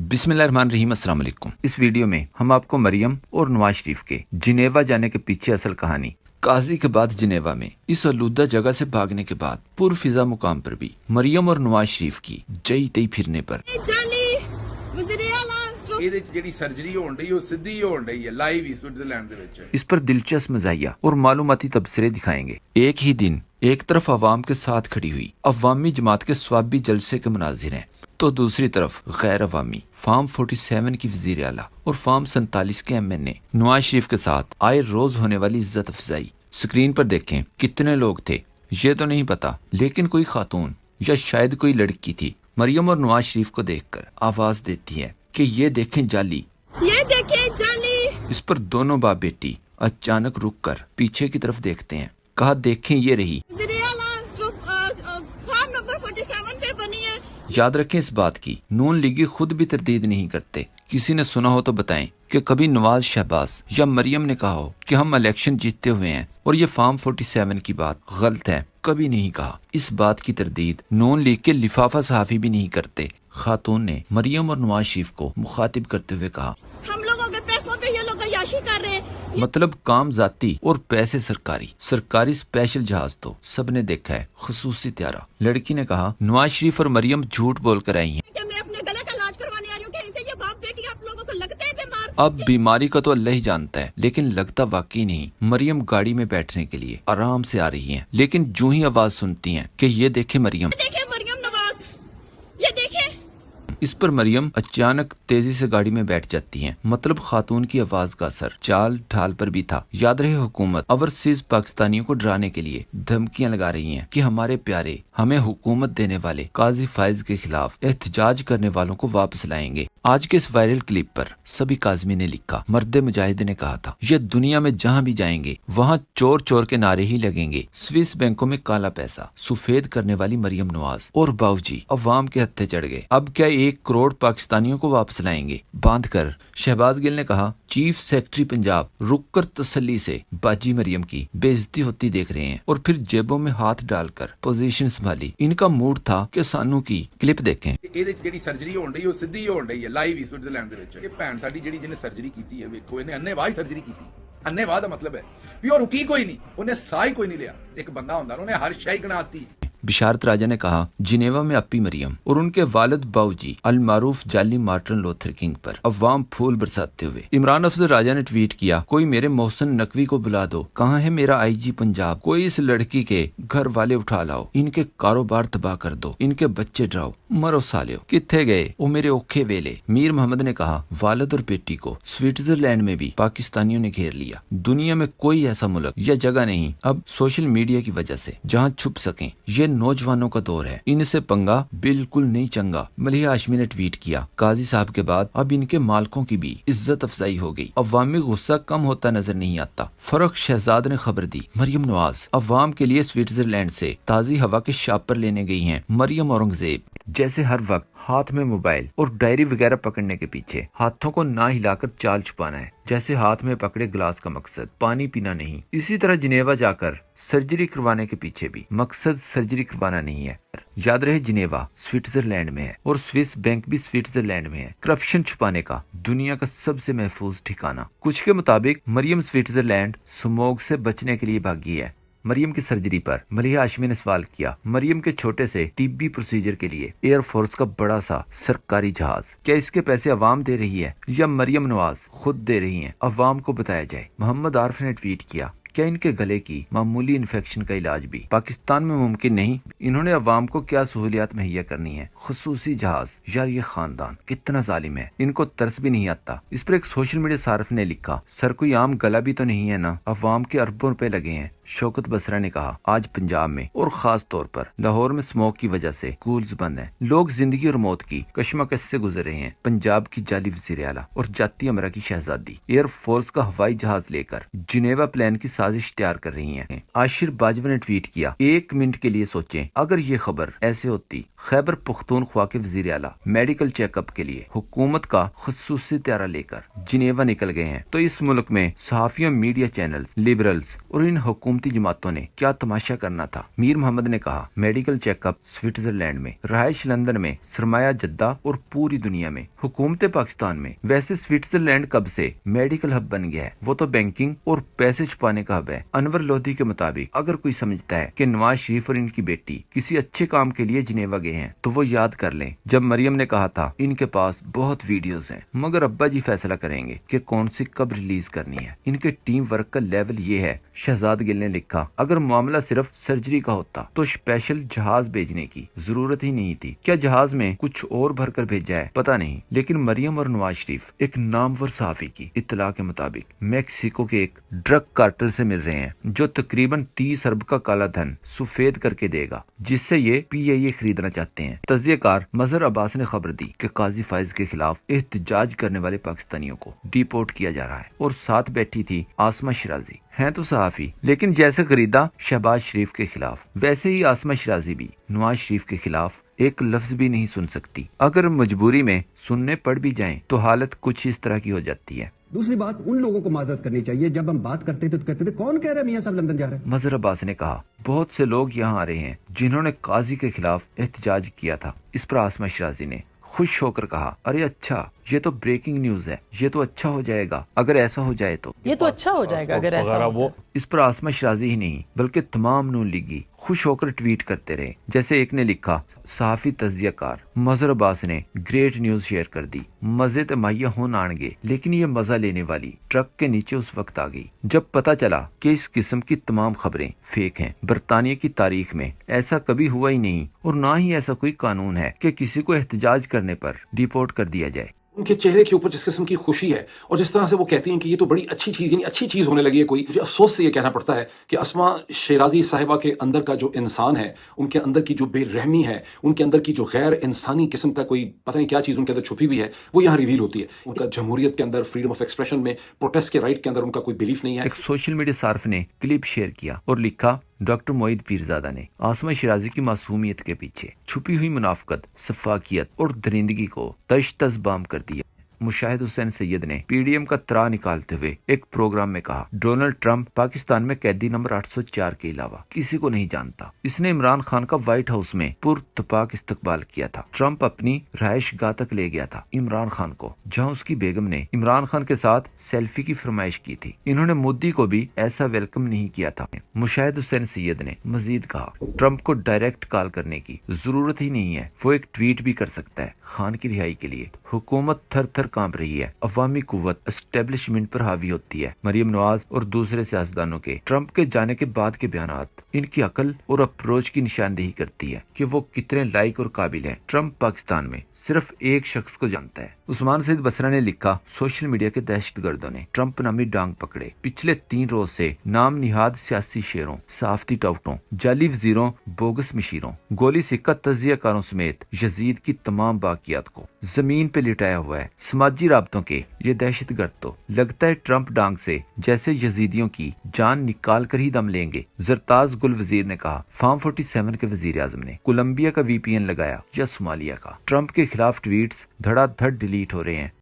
बिस्मिल्लाहिर्रहमानिर्रहीम, अस्सलाम वालेकुम। इस वीडियो में हम आपको मरियम और नवाज शरीफ के जिनेवा जाने के पीछे असल कहानी, काजी के बाद जिनेवा में इस आलूदा जगह से भागने के बाद पुरफिजा मुकाम पर भी मरियम और नवाज शरीफ की जई तई फिरने पर इस पर दिलचस्प मज़ाहिया और मालूमाती तबसरे दिखाएंगे। एक ही दिन एक तरफ अवाम के साथ खड़ी हुई अवामी जमात के स्वाबी जलसे के मुनाजिर हैं, तो दूसरी तरफ गैर अवामी फार्म 47 की वजीर आला और फार्म 47 के MNA नवाज शरीफ के साथ आए रोज होने वाली इज्जत अफजाई। स्क्रीन पर देखें कितने लोग थे ये तो नहीं पता, लेकिन कोई खातून या शायद कोई लड़की थी मरियम और नवाज शरीफ को देखकर आवाज देती है कि ये देखें जाली, ये देखें जाली। इस पर दोनों बाप बेटी अचानक रुक कर पीछे की तरफ देखते हैं। कहा देखें ये रही। जो फार्म नंबर 47 पे बनी है। याद रखें इस बात की, नून लीगी खुद भी तरदीद नहीं करते। किसी ने सुना हो तो बताएं कि कभी नवाज शहबाज या मरियम ने कहा हो कि हम इलेक्शन जीतते हुए हैं और ये फार्म 47 की बात गलत है। कभी नहीं कहा। इस बात की तरदीद नून लीग के लिफाफा सहाफी भी नहीं करते। खातून ने मरियम और नवाज शरीफ को मुखातिब करते हुए कहा, हम लोगों के पैसों पे ये लोग अय्याशी कर रहे हैं। मतलब काम जाती और पैसे सरकारी। सरकारी स्पेशल जहाज तो सबने देखा है, खुसूसी त्यारा। लड़की ने कहा नवाज शरीफ और मरियम झूठ बोल कर आई हैं। कि मैं अपने गले का इलाज करवाने आ रही हूँ, कहीं से ये बाप बेटी आप लोगों को लगते हैं बीमार। अब बीमारी का तो अल्लाह ही जानता है, लेकिन लगता वाकई नहीं। मरियम गाड़ी में बैठने के लिए आराम से आ रही हैं, लेकिन जो ही आवाज सुनती हैं कि ये देखे मरियम, देखे मरियम नवाज, ये देखे। इस पर मरियम अचानक तेजी से गाड़ी में बैठ जाती हैं। मतलब खातून की आवाज का असर चाल ढाल पर भी था। याद रहे हुकूमत ओवरसीज पाकिस्तानियों को डराने के लिए धमकियां लगा रही हैं कि हमारे प्यारे हमें हुकूमत देने वाले काजी फाइज के खिलाफ एहतजाज करने वालों को वापस लाएंगे। आज के इस वायरल क्लिप पर सभी काजमी ने लिखा, मर्द मुजाहिद ने कहा था ये दुनिया में जहाँ भी जाएंगे वहाँ चोर चोर के नारे ही लगेंगे। स्विस बैंकों में काला पैसा सुफेद करने वाली मरियम नवाज और बाऊजी अवाम के हत्थे चढ़ गए। अब क्या 1 करोड़ पाकिस्तानियों को वापस लाएंगे बांध कर। शहबाज गिल ने कहा चीफ सेक्रेटरी पंजाब रुक कर तसल्ली से बाजी मरियम की बेइज्जती होती देख रहे हैं और फिर जेबों में हाथ डालकर पोजीशन संभाली। इनका मूड था कि सानू की क्लिप देखें। ਜਿਹੜੀ ਸਰਜਰੀ ਹੋਣ ਡਈ ਉਹ ਸਿੱਧੀ ਹੋਣ ਡਈ ਹੈ ਲਾਈਵ ਹੀ ਸਵਿਟਜ਼ਰਲੈਂਡ ਦੇ ਵਿੱਚ। ਇਹ ਭੈਣ ਸਾਡੀ ਜਿਹੜੀ ਜਿਹਨੇ ਸਰਜਰੀ ਕੀਤੀ ਹੈ, ਵੇਖੋ ਇਹਨੇ ਅੰਨੇਵਾਹ ਹੀ ਸਰਜਰੀ ਕੀਤੀ। ਅੰਨੇਵਾਹ ਦਾ ਮਤਲਬ ਹੈ ਵੀ ਉਹ ਰੁਕੀ ਕੋਈ ਨਹੀਂ, ਉਹਨੇ ਸਾਹ ਹੀ ਕੋਈ ਨਹੀਂ ਲਿਆ। ਇੱਕ ਬੰਦਾ ਹੁੰਦਾ ਉਹਨੇ ਹਰ ਸ਼ੈ ਹੀ ਗਣਾਤੀ। बिशारत राजा ने कहा जिनेवा में अपी मरियम और उनके वालिद बाऊजी अल मारूफ जाली मार्टिन लूथर किंग पर अवाम फूल बरसाते हुए। इमरान अफजल राजा ने ट्वीट किया कोई मेरे मोहसिन नकवी को बुला दो, कहाँ है मेरा IG पंजाब, कोई इस लड़की के घर वाले उठा लाओ, इनके कारोबार तबाह कर दो, इनके बच्चे डराओ, मरो सालियो किथे गए वो मेरे औखे वेले। मीर मोहम्मद ने कहा वालिद और बेटी को स्विट्जरलैंड में भी पाकिस्तानियों ने घेर लिया। दुनिया में कोई ऐसा मुल्क या जगह नहीं अब सोशल मीडिया की वजह से जहाँ छुप सकें। ये नौजवानों का दौर है, इनसे पंगा बिल्कुल नहीं चंगा। मलिहा हाशमी ने ट्वीट किया काजी साहब के बाद अब इनके मालकों की भी इज्जत अफजाई हो गई। अवामी गुस्सा कम होता नजर नहीं आता। फर्रुख शहजाद ने खबर दी मरियम नवाज अवाम के लिए स्विट्जरलैंड से ताजी हवा के शापर लेने गई हैं। मरियम औरंगजेब जैसे हर वक्त हाथ में मोबाइल और डायरी वगैरह पकड़ने के पीछे हाथों को ना हिलाकर चाल छुपाना है, जैसे हाथ में पकड़े ग्लास का मकसद पानी पीना नहीं। इसी तरह जिनेवा जाकर सर्जरी करवाने के पीछे भी मकसद सर्जरी करवाना नहीं है। याद रहे जिनेवा स्विट्जरलैंड में है और स्विस बैंक भी स्विट्जरलैंड में है। करप्शन छुपाने का दुनिया का सबसे महफूज ठिकाना। कुछ के मुताबिक मरियम स्विट्जरलैंड स्मोग से बचने के लिए भागी है। मरियम की सर्जरी पर मलिहा हाशमी ने सवाल किया मरियम के छोटे से टिब्बी प्रोसीजर के लिए एयरफोर्स का बड़ा सा सरकारी जहाज, क्या इसके पैसे अवाम दे रही है या मरियम नवाज खुद दे रही हैं? अवाम को बताया जाए। मोहम्मद आरिफ ने ट्वीट किया क्या इनके गले की मामूली इन्फेक्शन का इलाज भी पाकिस्तान में मुमकिन नहीं? इन्होंने अवाम को क्या सहूलियात मुहैया करनी है? खुसूसी जहाज। यार ये खानदान कितना जालिम है, इनको तरस भी नहीं आता। इस पर एक सोशल मीडिया सार्फ ने लिखा सर कोई आम गला भी तो नहीं है ना, अवाम के अरबों रुपए लगे हैं। शौकत बसरा ने कहा आज पंजाब में और खास तौर पर लाहौर में स्मोक की वजह से स्कूल्स बंद हैं। लोग जिंदगी और मौत की कशमकश से गुजर रहे हैं। पंजाब की जाली वज़ीर आला और जाती अमरा की शहजादी एयरफोर्स का हवाई जहाज लेकर जिनेवा प्लान की سازش تیار کر رہی ہیں۔ عاشر باجوہ نے ٹویٹ کیا، 1 منٹ کے لیے سوچیں اگر یہ خبر ایسے ہوتی، خیبر پختونخوا کے وزیر اعلیٰ میڈیکل چیک اپ کے لیے حکومت کا خصوصی طیارہ لے کر جنیوا نکل گئے ہیں، تو اس ملک میں صحافیوں، میڈیا چینلز، لبرلز اور ان حکومتی جماعتوں نے کیا تماشا کرنا تھا۔ میر محمد نے کہا، میڈیکل چیک اپ سوئٹزرلینڈ میں، رہائش لندن میں، سرمایہ جدہ اور پوری دنیا میں، حکومت پاکستان میں۔ ویسے سوئٹزرلینڈ کب سے میڈیکل ہب بن گیا ہے؟ وہ تو بینکنگ اور پیسے چھپانے کا ہب ہے۔ انور لودھی کے مطابق اگر کوئی سمجھتا ہے کہ نواز شریف اور ان کی بیٹی کسی اچھے کام کے لیے جنیوا گئے ہیں تو وہ یاد کر لیں جب مریم نے کہا تھا ان کے پاس بہت ویڈیوز ہیں، مگر ابا جی فیصلہ کریں گے کہ کون سی کب ریلیز کرنی ہے۔ ان کے ٹیم ورک کا لیول یہ ہے۔ شہزاد گل نے لکھا، اگر معاملہ صرف سرجری کا ہوتا تو اسپیشل جہاز بھیجنے کی ضرورت ہی نہیں تھی۔ کیا جہاز میں کچھ اور بھر کر بھیجا ہے؟ پتہ نہیں، لیکن مریم اور نواز شریف ایک نامور صحافی کی اطلاع کے مطابق میکسیکو کے ایک ڈرگ کارٹل سے مل رہے ہیں جو تقریباً 30 ارب کا کالا دھن سفید کر کے دے گا، جس سے یہ PIA خریدنا چاہتے ہیں۔ تجزیہ کار مظہر عباس نے خبر دی کہ قاضی فائز کے خلاف احتجاج کرنے والے پاکستانیوں کو ڈیپورٹ کیا جا رہا ہے، اور ساتھ بیٹھی تھی آسمہ شیرازی، ہیں تو صحافی لیکن جیسے خریدا شہباز شریف کے خلاف، ویسے ہی آسمہ شیرازی بھی نواز شریف کے خلاف ایک لفظ بھی نہیں سن سکتی۔ اگر مجبوری میں سننے پڑ بھی جائیں تو حالت کچھ اس طرح کی ہو جاتی ہے۔ دوسری بات، ان لوگوں کو معذرت کرنی چاہیے جب ہم بات کرتے تھے تو کہتے تھے کون کہہ رہا ہے میاں صاحب لندن جا رہے ہیں۔ مظہر عباس نے کہا، بہت سے لوگ یہاں آ رہے ہیں جنہوں نے قاضی کے خلاف احتجاج کیا تھا۔ اس پر آسمہ شیرازی نے خوش ہو کر کہا، ارے اچھا، یہ تو بریکنگ نیوز ہے، یہ تو اچھا ہو جائے گا اگر ایسا ہو جائے تو۔ یہ تو اچھا ہو جائے گا اگر ایسا ہو۔ اس پر آسمہ شیرازی ہی نہیں بلکہ تمام نون لیگی خوش ہو کر ٹویٹ کرتے رہے۔ جیسے ایک نے لکھا، صحافی تجزیہ کار مظہر عباس نے گریٹ نیوز شیئر کر دی، مزے تو مہیا ہون آن گے، لیکن یہ مزہ لینے والی ٹرک کے نیچے اس وقت آ گئی جب پتا چلا کہ اس قسم کی تمام خبریں فیک ہیں۔ برطانیہ کی تاریخ میں ایسا کبھی ہوا ہی نہیں، اور نہ ہی ایسا کوئی قانون ہے کہ کسی کو احتجاج کرنے پر ڈیپورٹ کر دیا جائے۔ ان کے چہرے کے اوپر جس قسم کی خوشی ہے اور جس طرح سے وہ کہتی ہیں کہ یہ تو بڑی اچھی چیز، یعنی اچھی چیز ہونے لگی ہے کوئی، مجھے افسوس سے یہ کہنا پڑتا ہے کہ اسما شیرازی صاحبہ کے اندر کا جو انسان ہے، ان کے اندر کی جو بے رحمی ہے، ان کے اندر کی جو غیر انسانی قسم کا کوئی پتہ نہیں کیا چیز ان کے اندر چھپی ہوئی ہے، وہ یہاں ریویل ہوتی ہے۔ ان کا جمہوریت کے اندر، فریڈم آف ایکسپریشن میں، پروٹیسٹ کے رائٹ کے اندر ان کا کوئی بلیف نہیں ہے۔ ایک سوشل میڈیا صارف نے کلپ شیئر کیا اور لکھا، ڈاکٹر معید پیرزادہ نے آسمہ شیرازی کی معصومیت کے پیچھے چھپی ہوئی منافقت، سفاکیت اور درندگی کو تش تش بام کر دیا۔ مشاہد حسین سید نے PDM کا ترا نکالتے ہوئے ایک پروگرام میں کہا، ڈونلڈ ٹرمپ پاکستان میں قیدی نمبر 804 کے علاوہ کسی کو نہیں جانتا۔ اس نے عمران خان کا وائٹ ہاؤس میں پرتپاک استقبال کیا تھا۔ ٹرمپ اپنی رہائش گاہ تک لے گیا تھا عمران خان کو، جہاں اس کی بیگم نے عمران خان کے ساتھ سیلفی کی فرمائش کی تھی۔ انہوں نے مودی کو بھی ایسا ویلکم نہیں کیا تھا۔ مشاہد حسین سید نے مزید کہا، ٹرمپ کو ڈائریکٹ کال کرنے کی ضرورت ہی نہیں ہے، وہ ایک ٹویٹ بھی کر سکتا ہے۔ خان کی رہائی کے لیے حکومت تھر تھر کانپ رہی ہے، عوامی قوت اسٹیبلشمنٹ پر حاوی ہوتی ہے۔ مریم نواز اور دوسرے سیاستدانوں کے ٹرمپ کے جانے کے بعد کے بیانات ان کی عقل اور اپروچ کی نشاندہی کرتی ہے کہ وہ کتنے لائق اور قابل ہیں۔ ٹرمپ پاکستان میں صرف ایک شخص کو جانتا ہے۔ عثمان سعید بصرہ نے لکھا، سوشل میڈیا کے دہشت گردوں نے ٹرمپ نامی ڈانگ پکڑے۔ پچھلے 3 روز سے نام نہاد سیاسی شیروں، صحافتی ٹاؤٹوں، جعلی وزیروں، بوگس مشیروں، گولی سکہ تجزیہ کاروں سمیت یزید کی تمام باقیات کو زمین پہ لٹایا ہوا ہے۔ سماجی رابطوں کے یہ دہشت گرد تو لگتا ہے ٹرمپ ڈانگ سے جیسے یزیدیوں کی جان نکال کر ہی دم لیں گے۔ زرتاز گل وزیر نے کہا، فارم 47 کے وزیر اعظم نے کولمبیا کا VPN لگایا یا صومالیہ کا؟ ٹرمپ کے خلاف ٹویٹس دھڑا دھڑ ڈیلیٹ ہو رہے ہیں۔